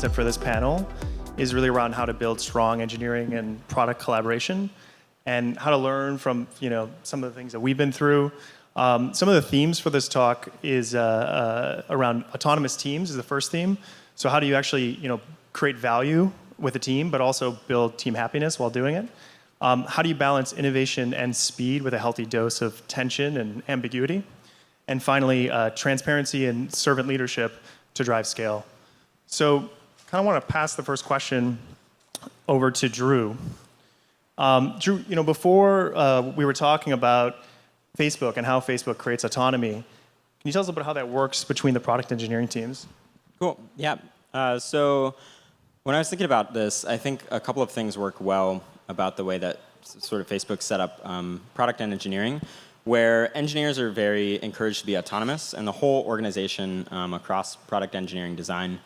content for this panel is really around how to build strong engineering and product collaboration, and how to learn from some of the things that we've been through. Some of the themes for this talk is around autonomous teams is the first theme. So how do you actually create value with a team, but also build team happiness while doing it? How do you balance innovation and speed with a healthy dose of tension and ambiguity? And finally, transparency and servant leadership to drive scale. So kind of want to pass the first question over to Drew. Drew, before we were talking about Facebook and how Facebook creates autonomy, can you tell us a little bit how that works between the product engineering teams? Cool, yeah. So when I was thinking about this, I think a couple of things work well about the way that sort of Facebook set up product and engineering, where engineers are very encouraged to be autonomous, and the whole organization across product engineering design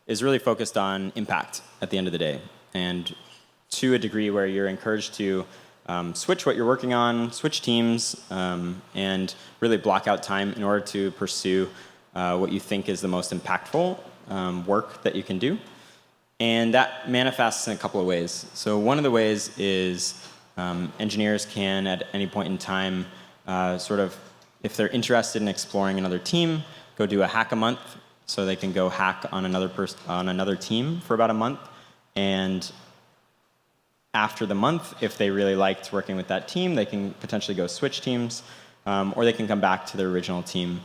is really focused on impact at the end of the day. And to a degree where you're encouraged to switch what you're working on, switch teams, and really block out time in order to pursue what you think is the most impactful work that you can do. And that manifests in a couple of ways. So one of the ways is engineers can, at any point in time, sort of, if they're interested in exploring another team, go do a hack a month. So they can go hack on another team for about a month. And after the month, if they really liked working with that team, they can potentially go switch teams, or they can come back to their original team.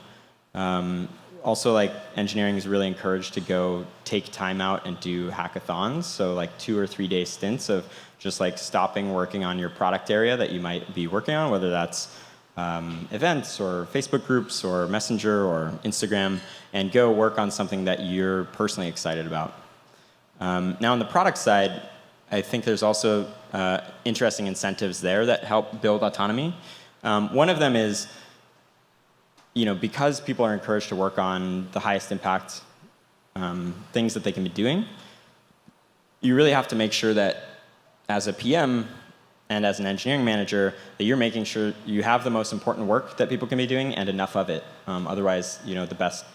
Also, engineering is really encouraged to go take time out and do hackathons. So 2 or 3 day stints of just stopping working on your product area that you might be working on, whether that's events or Facebook groups or Messenger or Instagram, and go work on something that you're personally excited about. Now on the product side, I think there's also interesting incentives there that help build autonomy. One of them is, because people are encouraged to work on the highest impact things that they can be doing, you really have to make sure that as a PM and as an engineering manager, that you're making sure you have the most important work that people can be doing and enough of it. Otherwise, the best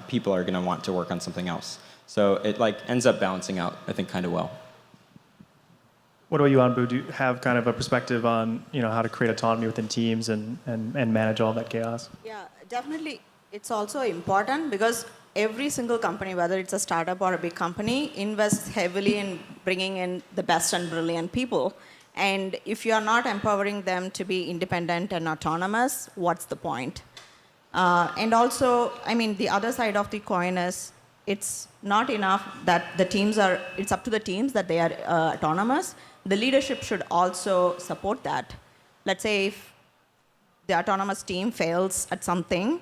people are going to want to work on something else. So it ends up balancing out, I think, kind of well. What about you, Anbu? Do you have kind of a perspective on how to create autonomy within teams and manage all that chaos? Yeah, definitely. It's also important because every single company, whether it's a startup or a big company, invests heavily in bringing in the best and brilliant people. And if you are not empowering them to be independent and autonomous, what's the point? And also, the other side of the coin is it's not enough that it's up to the teams that they are autonomous. The leadership should also support that. Let's say if the autonomous team fails at something,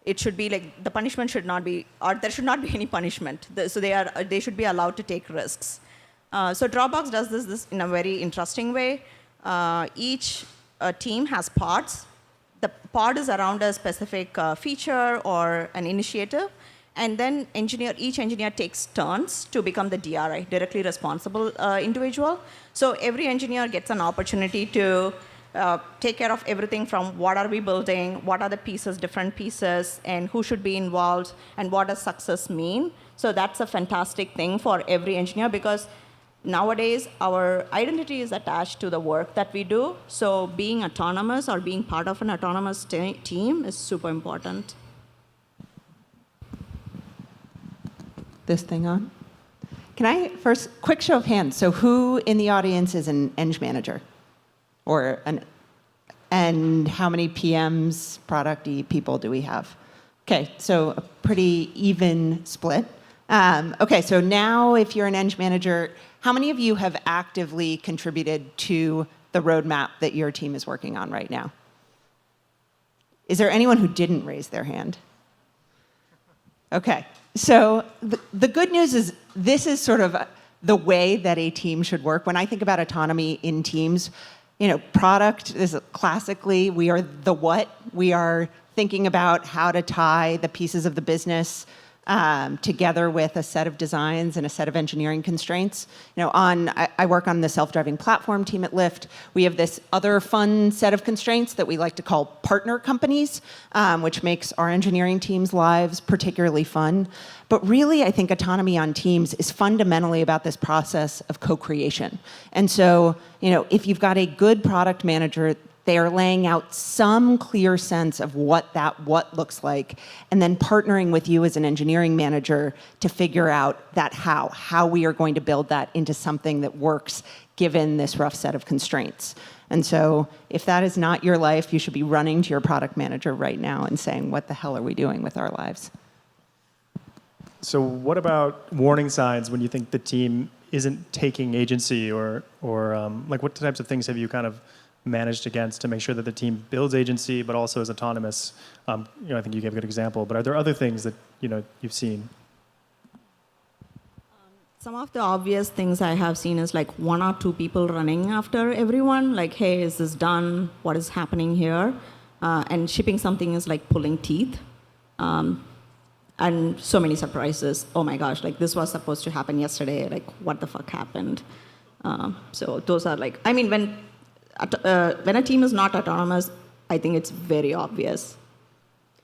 it should be the punishment should not be, or there should not be any punishment. So they should be allowed to take risks. So Dropbox does this in a very interesting way. Each team has pods. The pod is around a specific feature or an initiative. And then each engineer takes turns to become the DRI, directly responsible individual. So every engineer gets an opportunity to take care of everything from what are we building, what are the pieces, different pieces, and who should be involved, and what does success mean. So that's a fantastic thing for every engineer because nowadays our identity is attached to the work that we do. So being autonomous or being part of an autonomous team is super important. This thing on? Can I first, quick show of hands. So who in the audience is an eng manager? And how many PMs, product people do we have? Okay, so a pretty even split. Okay, so now if you're an eng manager, how many of you have actively contributed to the roadmap that your team is working on right now? Is there anyone who didn't raise their hand? Okay. So the good news is this is sort of the way that a team should work. When I think about autonomy in teams, product is classically, we are the what. We are thinking about how to tie the pieces of the business together with a set of designs and a set of engineering constraints. I work on the self-driving platform team at Lyft. We have this other fun set of constraints that we like to call partner companies, which makes our engineering teams' lives particularly fun. But really, I think autonomy on teams is fundamentally about this process of co-creation. And so, if you've got a good product manager, they are laying out some clear sense of what looks like, and then partnering with you as an engineering manager to figure out that how we are going to build that into something that works given this rough set of constraints. And so if that is not your life, you should be running to your product manager right now and saying, what the hell are we doing with our lives? So what about warning signs when you think the team isn't taking agency, or like what types of things have you kind of managed against to make sure that the team builds agency but also is autonomous? I think you gave a good example, but are there other things that you've seen? Some of the obvious things I have seen is like 1 or 2 people running after everyone, like, hey, is this done? What is happening here? And shipping something is like pulling teeth. And so many surprises. Oh my gosh, like this was supposed to happen yesterday. Like, what the fuck happened? So those are like, when a team is not autonomous, I think it's very obvious.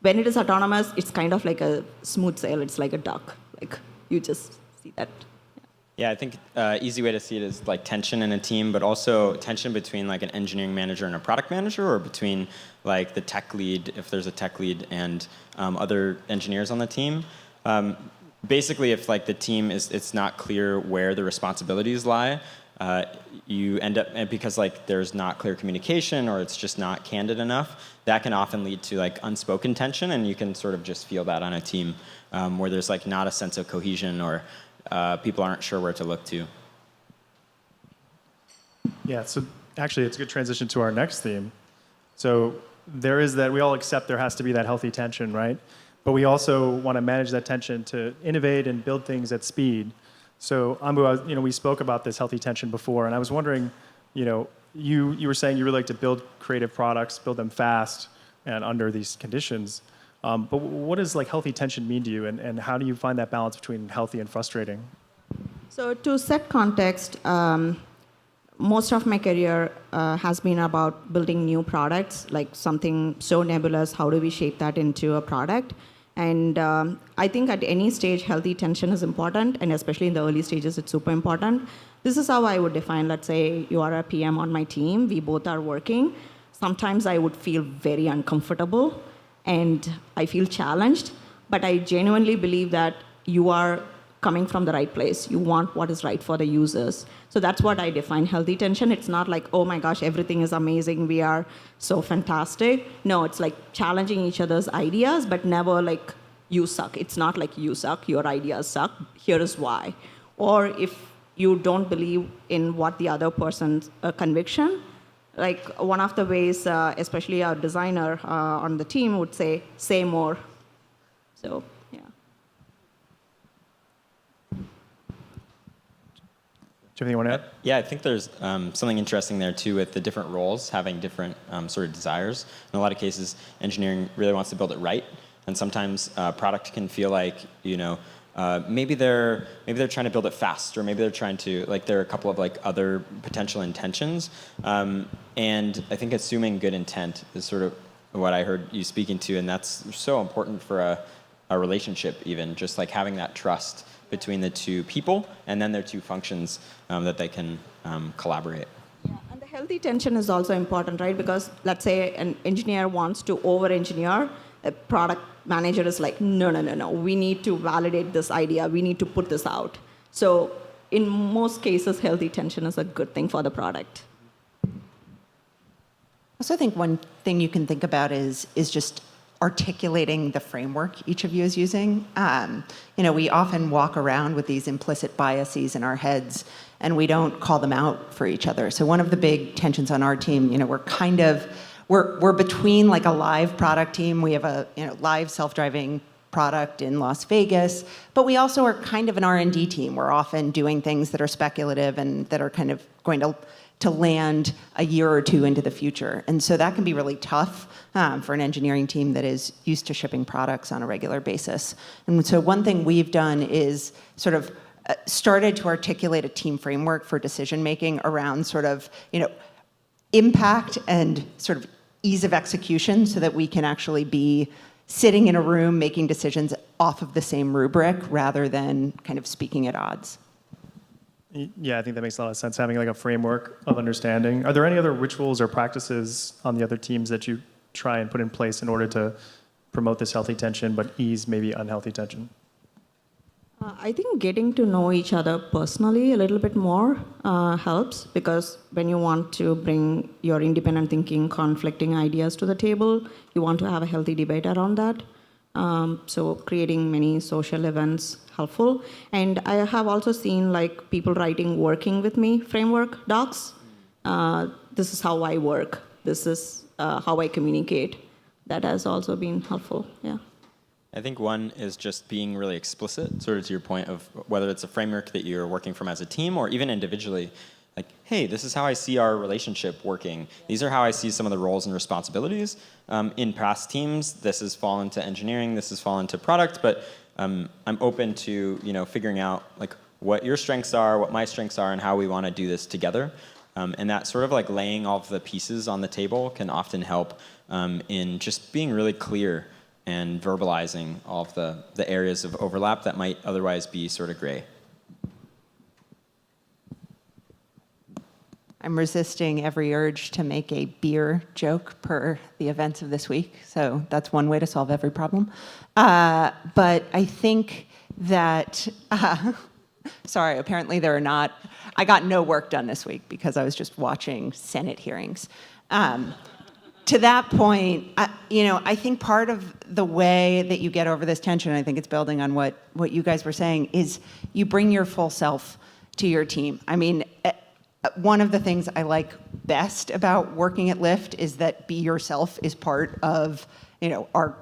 When it is autonomous, it's kind of like a smooth sail. It's like a duck. Like, you just see that. Yeah, I think easy way to see it is like tension in a team, but also tension between like an engineering manager and a product manager, or between like the tech lead, if there's a tech lead, and other engineers on the team. Basically, if like the team it's not clear where the responsibilities lie, you end up, because like there's not clear communication or it's just not candid enough, that can often lead to like unspoken tension, and you can sort of just feel that on a team where there's like not a sense of cohesion, or people aren't sure where to look to. Yeah, so actually it's a good transition to our next theme. So there is that, we all accept there has to be that healthy tension, right? But we also want to manage that tension to innovate and build things at speed. So Anbu, we spoke about this healthy tension before, and I was wondering, you were saying you really like to build creative products, build them fast and under these conditions. But what does like healthy tension mean to you, and how do you find that balance between healthy and frustrating? So to set context, most of my career has been about building new products, like something so nebulous, how do we shape that into a product? And I think at any stage, healthy tension is important, and especially in the early stages, it's super important. This is how I would define, let's say you are a PM on my team, we both are working. Sometimes I would feel very uncomfortable, and I feel challenged, but I genuinely believe that you are coming from the right place. You want what is right for the users. So that's what I define healthy tension. It's not like, oh my gosh, everything is amazing, we are so fantastic. No, it's like challenging each other's ideas, but never like, you suck. It's not like you suck, your ideas suck, here is why. Or if you don't believe in what the other person's conviction, like one of the ways, especially our designer on the team would say more. So, yeah. Do you have anything you want to add? Yeah, I think there's something interesting there too, with the different roles having different sort of desires. In a lot of cases, engineering really wants to build it right, and sometimes product can feel like, maybe they're trying to build it fast, or maybe they're trying to, like, there are a couple of like other potential intentions, and I think assuming good intent is sort of what I heard you speaking to, and that's so important for a relationship, even just like having that trust between the two people and then their two functions, that they can collaborate. Yeah, and the healthy tension is also important, right? Because let's say an engineer wants to over-engineer, a product manager is like, no, we need to validate this idea, we need to put this out. So in most cases, healthy tension is a good thing for the product. I also think one thing you can think about is just articulating the framework each of you is using. We often walk around with these implicit biases in our heads, and we don't call them out for each other. So one of the big tensions on our team, we're between like a live product team. We have a live self-driving product in Las Vegas, but we also are kind of an R&D team. We're often doing things that are speculative and that are kind of going to to land a year or two into the future. And so that can be really tough for an engineering team that is used to shipping products on a regular basis. And so one thing we've done is sort of started to articulate a team framework for decision making around sort of, impact and sort of ease of execution so that we can actually be sitting in a room making decisions off of the same rubric rather than kind of speaking at odds. Yeah, I think that makes a lot of sense, having like a framework of understanding. Are there any other rituals or practices on the other teams that you try and put in place in order to promote this healthy tension but ease maybe unhealthy tension? I think getting to know each other personally a little bit more helps, because when you want to bring your independent thinking, conflicting ideas to the table, you want to have a healthy debate around that. So creating many social events helpful. And I have also seen like people writing working with me framework docs. This is how I work. This is how I communicate. That has also been helpful. Yeah. I think one is just being really explicit, sort of to your point of whether it's a framework that you're working from as a team or even individually. Like, hey, this is how I see our relationship working. These are how I see some of the roles and responsibilities. In past teams, this has fallen to engineering, this has fallen to product, but I'm open to figuring out like what your strengths are, what my strengths are, and how we want to do this together. And that sort of like laying all of the pieces on the table can often help in just being really clear and verbalizing all of the areas of overlap that might otherwise be sort of gray. I'm resisting every urge to make a beer joke per the events of this week, so that's one way to solve every problem. But I think that, sorry, apparently there are not, I got no work done this week because I was just watching Senate hearings. To that point, I think part of the way that you get over this tension, I think it's building on what you guys were saying, is you bring your full self to your team. I mean, one of the things I like best about working at Lyft is that be yourself is part of, our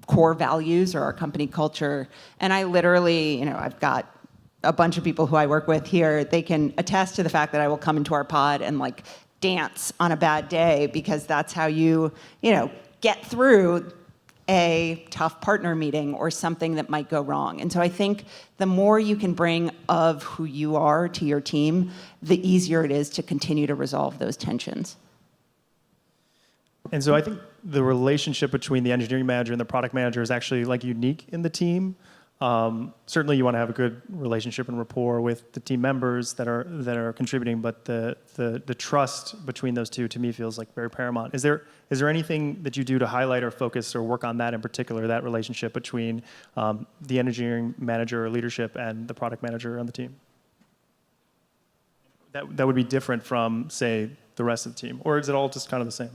core values or our company culture. And I literally, I've got a bunch of people who I work with here. They can attest to the fact that I will come into our pod and like dance on a bad day, because that's how you get through a tough partner meeting or something that might go wrong. And so I think the more you can bring of who you are to your team, the easier it is to continue to resolve those tensions. And so I think the relationship between the engineering manager and the product manager is actually like unique in the team. Certainly you want to have a good relationship and rapport with the team members that are contributing, but the trust between those two to me feels like very paramount. Is there anything that you do to highlight or focus or work on that in particular, that relationship between the engineering manager or leadership and the product manager on the team? That would be different from, say, the rest of the team, or is it all just kind of the same?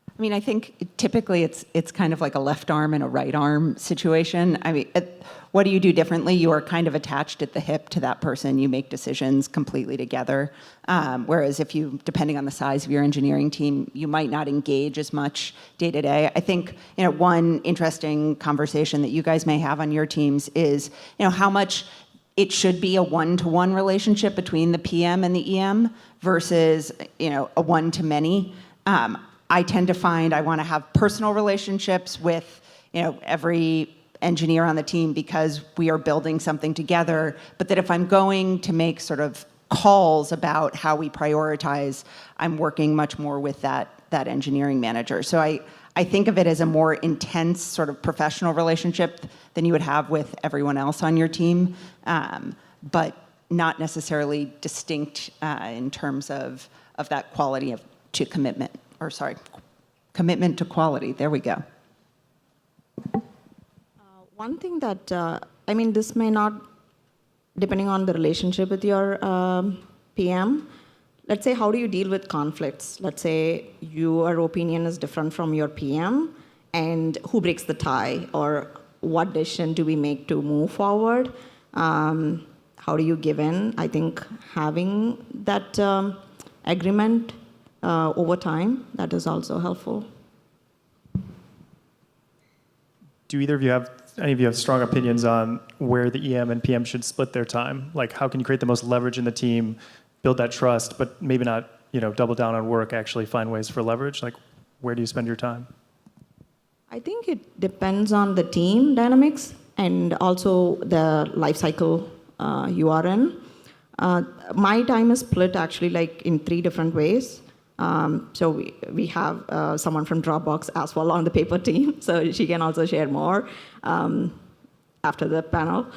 I mean, I think typically it's kind of like a left arm and a right arm situation. I mean, what do you do differently? You are kind of attached at the hip to that person. You make decisions completely together. Whereas if you, depending on the size of your engineering team, you might not engage as much day to day. I think, one interesting conversation that you guys may have on your teams is, how much it should be a one-to-one relationship between the PM and the EM versus, a one-to-many. I tend to find I want to have personal relationships with, every engineer on the team because we are building something together. But that if I'm going to make sort of calls about how we prioritize, I'm working much more with that engineering manager. So I think of it as a more intense sort of professional relationship than you would have with everyone else on your team, but not necessarily distinct in terms of that quality to commitment. Commitment to quality. There we go. One thing that, this may not, depending on the relationship with your PM, let's say, how do you deal with conflicts? Let's say your opinion is different from your PM, and who breaks the tie? Or what decision do we make to move forward? How do you give in? I think having that agreement over time, that is also helpful. Do either of you have any of you have strong opinions on where the EM and PM should split their time. Like, how can you create the most leverage in the team, build that trust, but maybe not, double down on work, actually find ways for leverage? Like, where do you spend your time? I think it depends on the team dynamics and also the life cycle you are in. My time is split actually like in 3 different ways. So we have someone from Dropbox as well on the paper team, so she can also share more after the panel.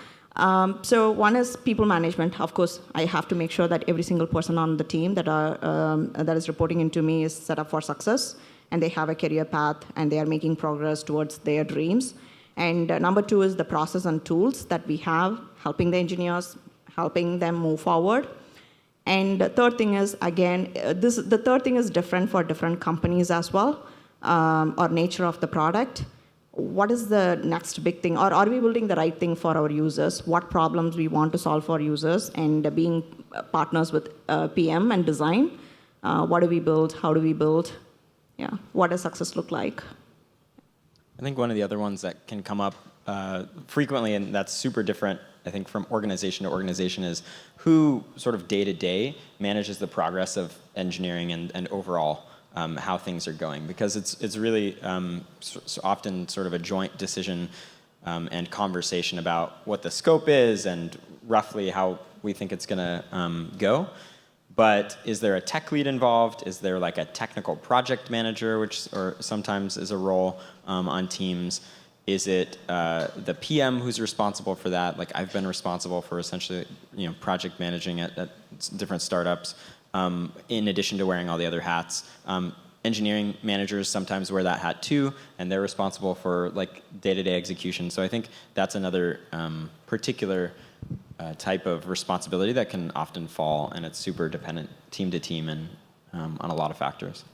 So one is people management. Of course, I have to make sure that every single person on the team that is reporting into me is set up for success, and they have a career path, and they are making progress towards their dreams. And number 2 is the process and tools that we have, helping the engineers, helping them move forward. And the third thing is, again, the third thing is different for different companies as well, or nature of the product. What is the next big thing? Or are we building the right thing for our users? What problems we want to solve for users? And being partners with PM and design. What do we build? How do we build? Yeah. What does success look like? I think one of the other ones that can come up frequently, and that's super different, I think, from organization to organization, is who sort of day-to-day manages the progress of engineering and overall how things are going. Because it's really so often sort of a joint decision and conversation about what the scope is and roughly how we think it's going to go. But is there a tech lead involved? Is there like a technical project manager, which or sometimes is a role on teams? Is it the PM who's responsible for that? Like, I've been responsible for essentially, project managing at different startups, in addition to wearing all the other hats. Engineering managers sometimes wear that hat too, and they're responsible for like day-to-day execution. So I think that's another particular type of responsibility that can often fall, and it's super dependent team to team and on a lot of factors.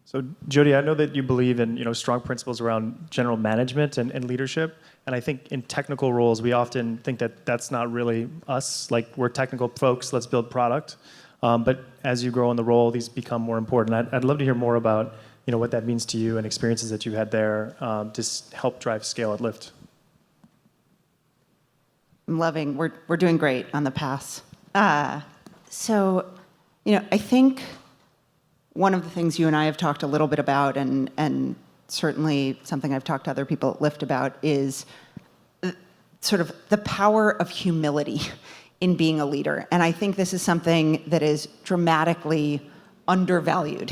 So Jody, I know that you believe in strong principles around general management and leadership, and I think in technical roles we often think that that's not really us. Like, we're technical folks, let's build product. But as you grow in the role, these become more important. I'd love to hear more about what that means to you and experiences that you had there to help drive scale at Lyft. I'm loving. We're doing great on the pass. So, I think one of the things you and I have talked a little bit about, and certainly something I've talked to other people at Lyft about, is sort of the power of humility in being a leader. And I think this is something that is dramatically undervalued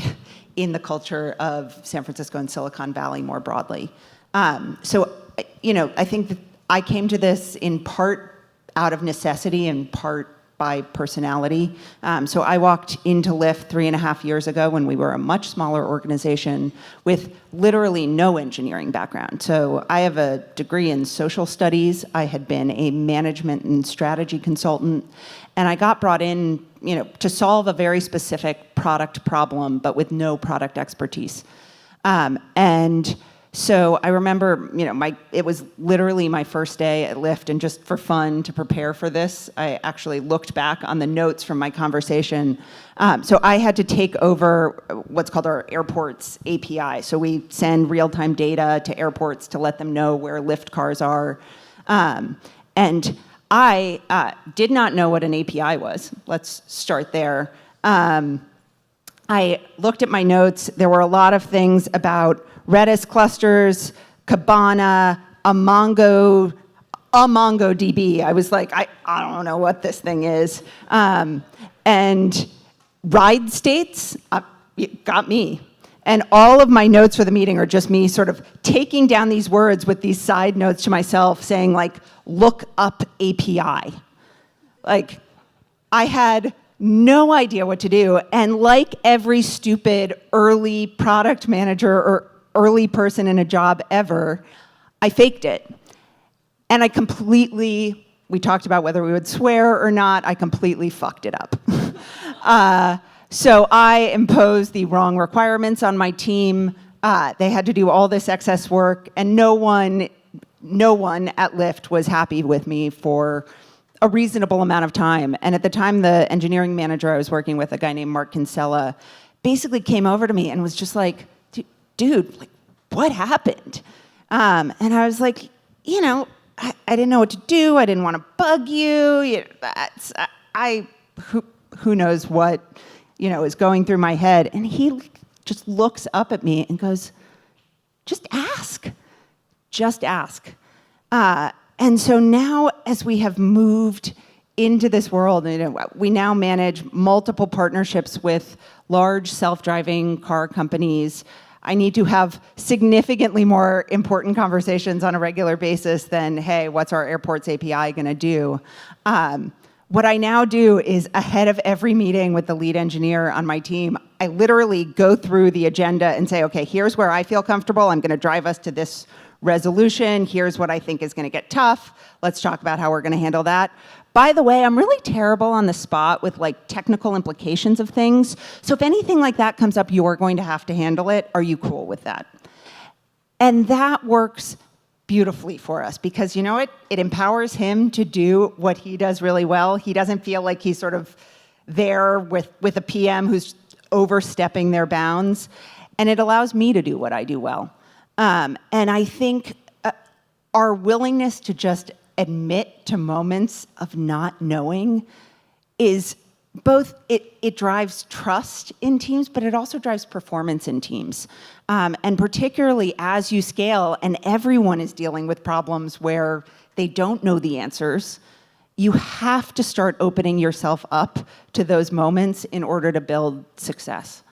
in the culture of San Francisco and Silicon Valley more broadly. So, I think that I came to this in part out of necessity and part by personality. So I walked into Lyft 3.5 years ago when we were a much smaller organization with literally no engineering background. So I have a degree in social studies. I had been a management and strategy consultant, and I got brought in, to solve a very specific product problem, but with no product expertise. And so I remember, it was literally my first day at Lyft, and just for fun, to prepare for this, I actually looked back on the notes from my conversation. So I had to take over what's called our airports API. So we send real-time data to airports to let them know where Lyft cars are. And I did not know what an API was. Let's start there. I looked at my notes. There were a lot of things about Redis clusters, Kibana, a MongoDB. I was like, I don't know what this thing is. And ride states got me. And all of my notes for the meeting are just me sort of taking down these words with these side notes to myself saying, like, look up API. Like, I had no idea what to do. And like every stupid early product manager or early person in a job ever, I faked it. And we talked about whether we would swear or not, I completely fucked it up. So I imposed the wrong requirements on my team. They had to do all this excess work, and no one at Lyft was happy with me for a reasonable amount of time. And at the time, the engineering manager I was working with, a guy named Mark Kinsella, basically came over to me and was just like, dude, like, what happened? And I was like, I didn't know what to do. I didn't want to bug you. Who knows what, is going through my head. And he just looks up at me and goes, just ask. Just ask. And so now, as we have moved into this world, we now manage multiple partnerships with large self-driving car companies. I need to have significantly more important conversations on a regular basis than, hey, what's our airports API going to do? What I now do is, ahead of every meeting with the lead engineer on my team, I literally go through the agenda and say, okay, here's where I feel comfortable. I'm going to drive us to this resolution. Here's what I think is going to get tough. Let's talk about how we're going to handle that. By the way, I'm really terrible on the spot with technical implications of things. So if anything like that comes up, you're going to have to handle it. Are you cool with that? And that works beautifully for us because it empowers him to do what he does really well. He doesn't feel like he's sort of there with a PM who's overstepping their bounds. And it allows me to do what I do well. And I think our willingness to just admit to moments of not knowing is both, it drives trust in teams, but it also drives performance in teams. And particularly as you scale and everyone is dealing with problems where they don't know the answers, you have to start opening yourself up to those moments in order to build success.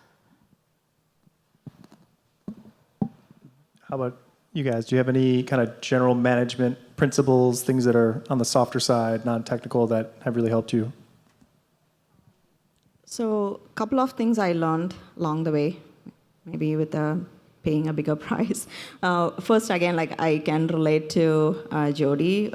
How about you guys? Do you have any kind of general management principles, things that are on the softer side, non-technical, that have really helped you? So a couple of things I learned along the way, maybe with paying a bigger price. First, again, I can relate to Jody.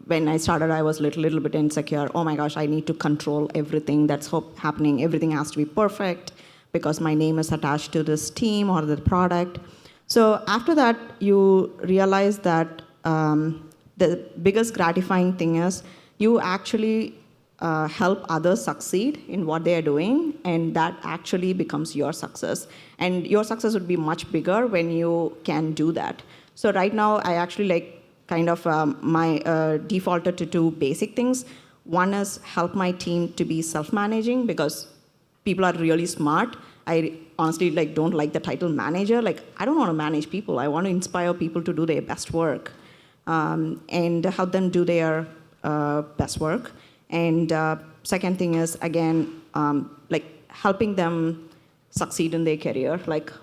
When I started, I was a little bit insecure. Oh my gosh, I need to control everything that's happening. Everything has to be perfect because my name is attached to this team or the product. So after that, you realize that the biggest gratifying thing is you actually help others succeed in what they are doing, and that actually becomes your success. And your success would be much bigger when you can do that. So right now, I actually my defaulted to two basic things. One is help my team to be self-managing because people are really smart. I honestly don't like the title manager. I don't want to manage people. I want to inspire people to do their best work and help them do their best work. And second thing is, again, helping them succeed in their career.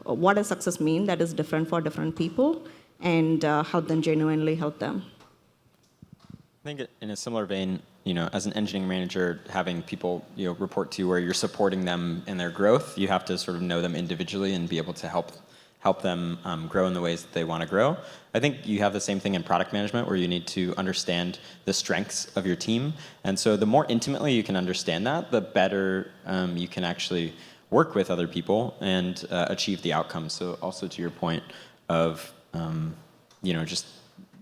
What does success mean that is different for different people, and help them genuinely help them. I think in a similar vein, as an engineering manager, having people report to you where you're supporting them in their growth, you have to sort of know them individually and be able to help them grow in the ways that they want to grow. I think you have the same thing in product management where you need to understand the strengths of your team. And so the more intimately you can understand that, the better you can actually work with other people and achieve the outcomes. So also to your point of, just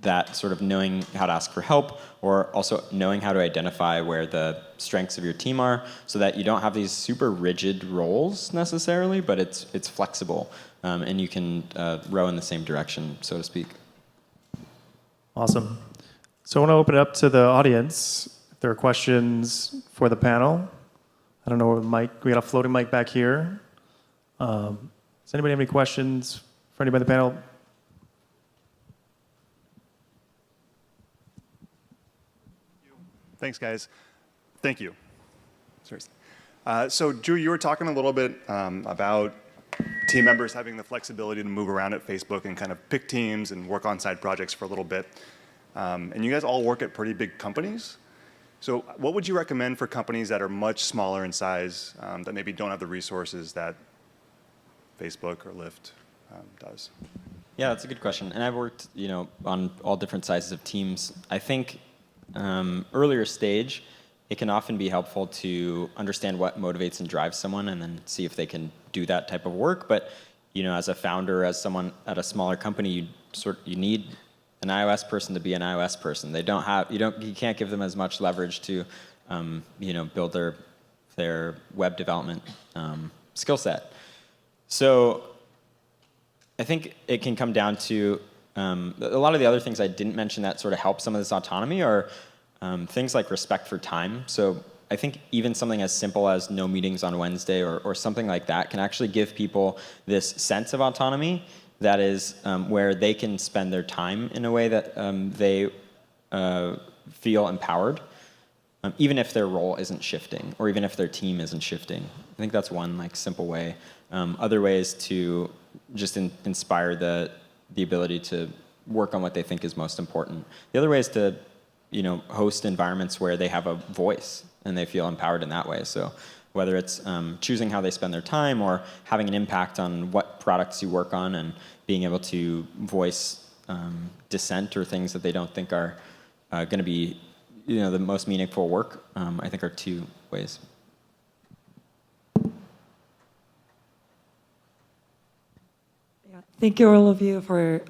that sort of knowing how to ask for help, or also knowing how to identify where the strengths of your team are so that you don't have these super rigid roles necessarily, but it's flexible and you can row in the same direction, so to speak. Awesome. So I want to open it up to the audience. If there are questions for the panel. I don't know where the mic, we got a floating mic back here. Does anybody have any questions for anybody in the panel? Thanks, guys. Thank you. Seriously. So, Drew, you were talking a little bit about team members having the flexibility to move around at Facebook and kind of pick teams and work on side projects for a little bit. And you guys all work at pretty big companies. So what would you recommend for companies that are much smaller in size, that maybe don't have the resources that Facebook or Lyft does? Yeah, that's a good question. And I've worked, on all different sizes of teams. I think earlier stage, it can often be helpful to understand what motivates and drives someone and then see if they can do that type of work. But, as a founder, as someone at a smaller company, you need an iOS person to be an iOS person. You can't give them as much leverage to, build their web development skill set. So I think it can come down to A lot of the other things I didn't mention that sort of help some of this autonomy are things like respect for time. So I think even something as simple as no meetings on Wednesday or something like that can actually give people this sense of autonomy that is where they can spend their time in a way that they feel empowered, even if their role isn't shifting or even if their team isn't shifting. I think that's one like simple way. Other ways to just inspire the ability to work on what they think is most important. The other way is to host environments where they have a voice and they feel empowered in that way. So whether it's choosing how they spend their time or having an impact on what products you work on and being able to voice dissent or things that they don't think are going to be the most meaningful work, I think are two ways. Yeah, thank you all of you for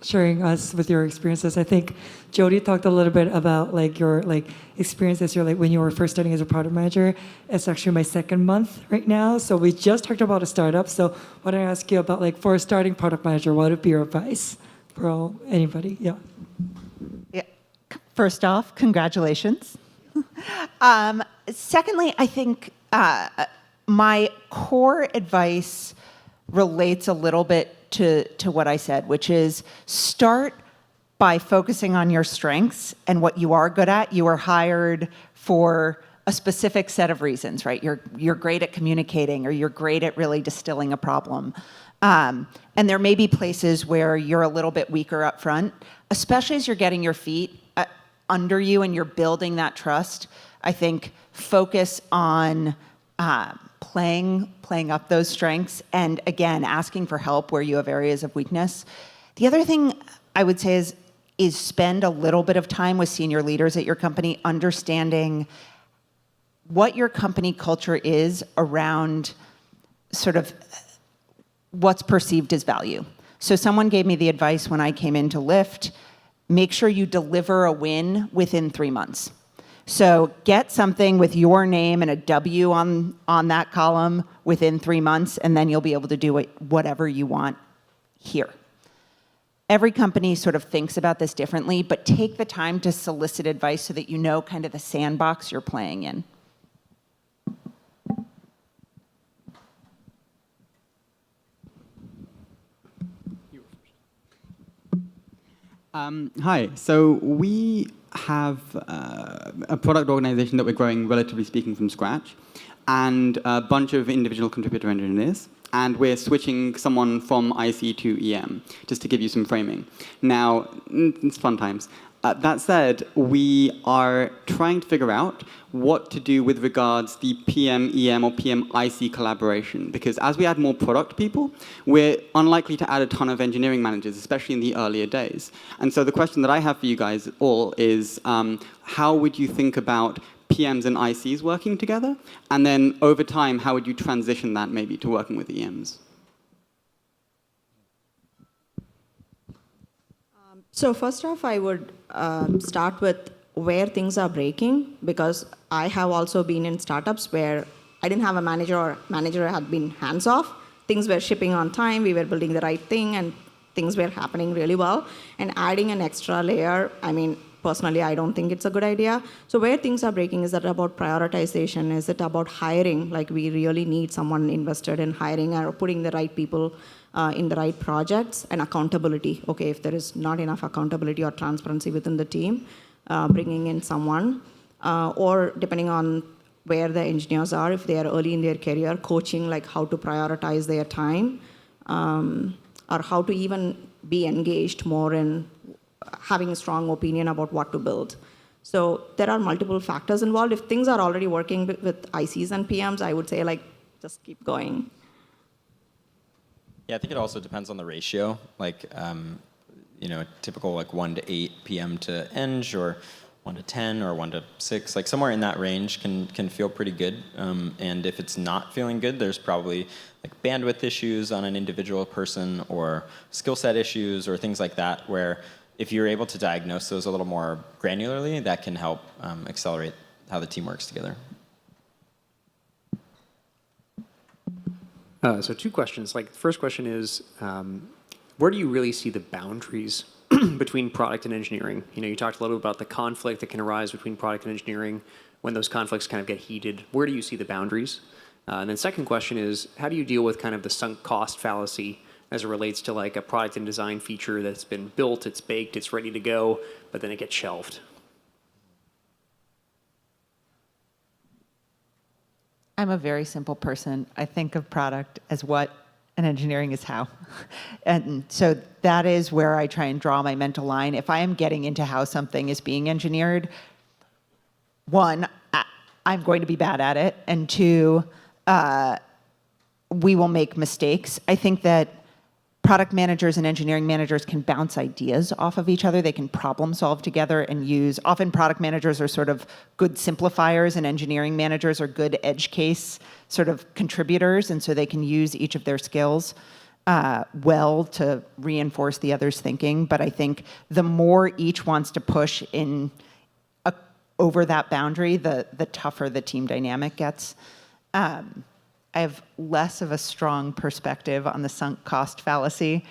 sharing us with your experiences. I think Jody talked a little bit about your experiences when you were first starting as a product manager. It's actually my second month right now. So we just talked about a startup. So why don't I ask you about for a starting product manager, what would be your advice for anybody? Yeah. Yeah. First off, congratulations. Secondly, I think my core advice relates a little bit to what I said, which is start by focusing on your strengths and what you are good at. You are hired for a specific set of reasons, right? You're great at communicating, or you're great at really distilling a problem. And there may be places where you're a little bit weaker up front, especially as you're getting your feet under you and you're building that trust. I think focus on playing up those strengths, and again, asking for help where you have areas of weakness. The other thing I would say is spend a little bit of time with senior leaders at your company, understanding what your company culture is around sort of what's perceived as value. So someone gave me the advice when I came into Lyft, make sure you deliver a win within 3 months. So get something with your name and a W on that column within 3 months, and then you'll be able to do whatever you want here. Every company sort of thinks about this differently, but take the time to solicit advice so that you know kind of the sandbox you're playing in. Hi. So we have a product organization that we're growing, relatively speaking, from scratch, and a bunch of individual contributor engineers. And we're switching someone from IC to EM, just to give you some framing. Now, it's fun times. That said, we are trying to figure out what to do with regards the PM-EM or PM-IC collaboration. Because as we add more product people, we're unlikely to add a ton of engineering managers, especially in the earlier days. And so the question that I have for you guys all is, how would you think about PMs and ICs working together? And then over time, how would you transition that maybe to working with EMs? So first off, I would start with where things are breaking, because I have also been in startups where I didn't have a manager, or manager had been hands-off. Things were shipping on time, we were building the right thing, and things were happening really well. And adding an extra layer, I mean, personally, I don't think it's a good idea. So where things are breaking, is that about prioritization? Is it about hiring? Like, we really need someone invested in hiring or putting the right people in the right projects, and accountability. Okay, if there is not enough accountability or transparency within the team, bringing in someone, or depending on where the engineers are, if they are early in their career, coaching like how to prioritize their time, or how to even be engaged more in having a strong opinion about what to build. So there are multiple factors involved. If things are already working with ICs and PMs, I would say just keep going. Yeah, I think it also depends on the ratio. Typical 1 to 8 PM to Eng, or 1 to 10, or 1 to 6. Like somewhere in that range can feel pretty good. And if it's not feeling good, there's probably bandwidth issues on an individual person, or skill set issues, or things like that, where if you're able to diagnose those a little more granularly, that can help accelerate how the team works together. So 2 questions. The first question is, where do you really see the boundaries between product and engineering? You talked a little bit about the conflict that can arise between product and engineering when those conflicts kind of get heated. Where do you see the boundaries? And then second question is, how do you deal with kind of the sunk cost fallacy as it relates to like a product and design feature that's been built, it's baked, it's ready to go, but then it gets shelved? I'm a very simple person. I think of product as what and engineering is how. And so that is where I try and draw my mental line. If I am getting into how something is being engineered, one, I'm going to be bad at it. And two, we will make mistakes. I think that product managers and engineering managers can bounce ideas off of each other. They can problem solve together and use, often product managers are sort of good simplifiers and engineering managers are good edge case sort of contributors. And so they can use each of their skills well to reinforce the other's thinking. But I think the more each wants to push in over that boundary, the tougher the team dynamic gets. I have less of a strong perspective on the sunk cost fallacy.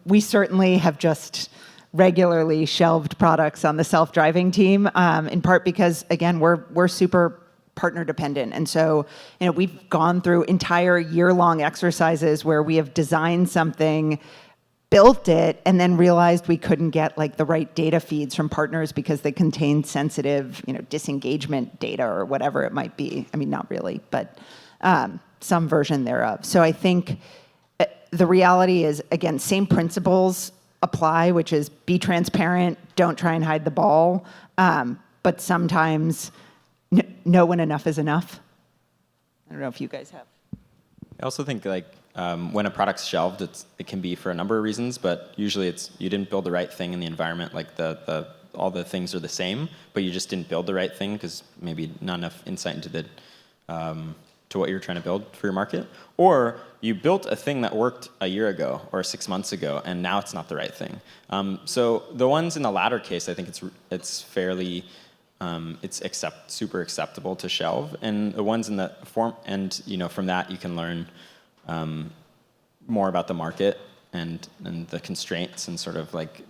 We certainly have just regularly shelved products on the self-driving team, in part because, again, we're super partner dependent. And so, we've gone through entire year-long exercises where we have designed something, built it, and then realized we couldn't get like the right data feeds from partners because they contain sensitive, disengagement data or whatever it might be. I mean, not really, but some version thereof. So I think the reality is, again, same principles apply, which is be transparent, don't try and hide the ball, but sometimes know when enough is enough. I don't know if you guys have. I also think when a product's shelved, it can be for a number of reasons, but usually it's you didn't build the right thing in the environment. Like all the things are the same, but you just didn't build the right thing because maybe not enough insight into to what you're trying to build for your market. Or you built a thing that worked a year ago or 6 months ago, and now it's not the right thing. So the ones in the latter case, I think it's fairly super acceptable to shelve, and the ones in the form, and from that you can learn more about the market and the constraints, and sort of like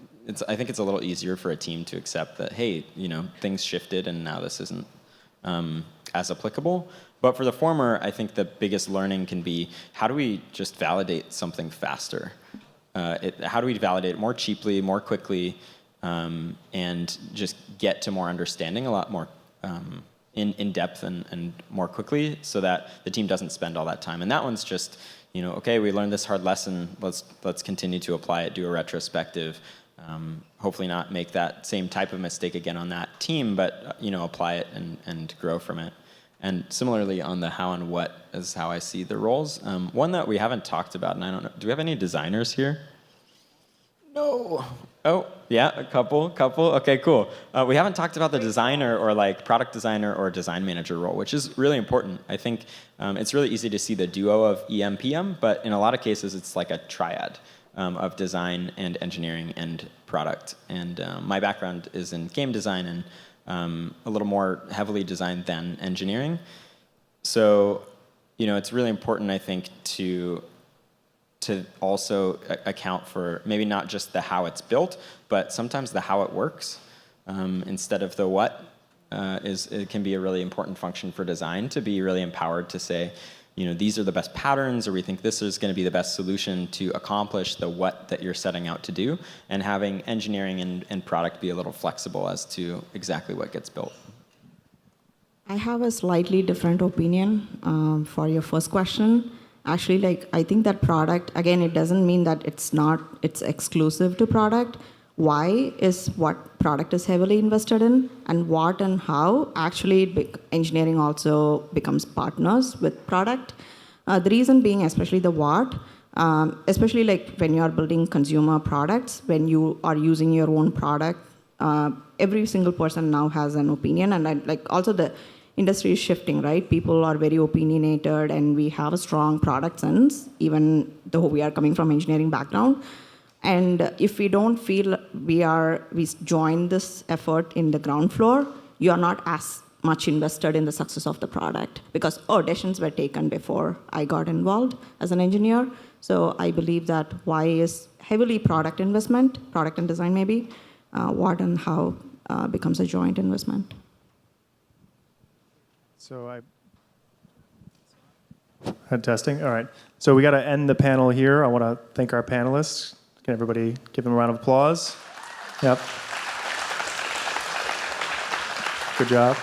I think it's a little easier for a team to accept that, hey, things shifted and now this isn't as applicable. But for the former, I think the biggest learning can be, how do we just validate something faster? How do we validate it more cheaply, more quickly, and just get to more understanding a lot more in depth and more quickly, so that the team doesn't spend all that time. And that one's just, okay, we learned this hard lesson, let's continue to apply it, do a retrospective, hopefully not make that same type of mistake again on that team, but apply it and grow from it. And similarly on the how and what is how I see the roles. One that we haven't talked about, and I don't know, do we have any designers here? No. Oh, yeah, a couple. Okay, cool. We haven't talked about the designer or like product designer or design manager role, which is really important. I think it's really easy to see the duo of EM, PM, but in a lot of cases it's like a triad of design and engineering and product. And my background is in game design and a little more heavily design than engineering. So, it's really important, I think, to also account for maybe not just the how it's built, but sometimes the how it works instead of the what. It can be a really important function for design, to be really empowered to say, these are the best patterns, or we think this is going to be the best solution to accomplish the what that you're setting out to do, and having engineering and product be a little flexible as to exactly what gets built. I have a slightly different opinion for your first question. Actually, I think that product, again, it doesn't mean that it's exclusive to product. Why is what product is heavily invested in, and what and how actually engineering also becomes partners with product. The reason being, especially the what, especially when you are building consumer products, when you are using your own product, every single person now has an opinion, and also the industry is shifting, right? People are very opinionated, and we have a strong product sense, even though we are coming from engineering background. And if we don't feel we join this effort in the ground floor, you are not as much invested in the success of the product, because decisions were taken before I got involved as an engineer. So I believe that why is heavily product investment, product and design maybe, what and how becomes a joint investment. So I had testing. All right. So we got to end the panel here. I want to thank our panelists. Can everybody give them a round of applause? Yep. Good job.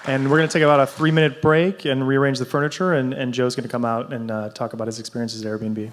And we're going to take about a 3-minute break and rearrange the furniture, and Joe's going to come out and talk about his experiences at Airbnb.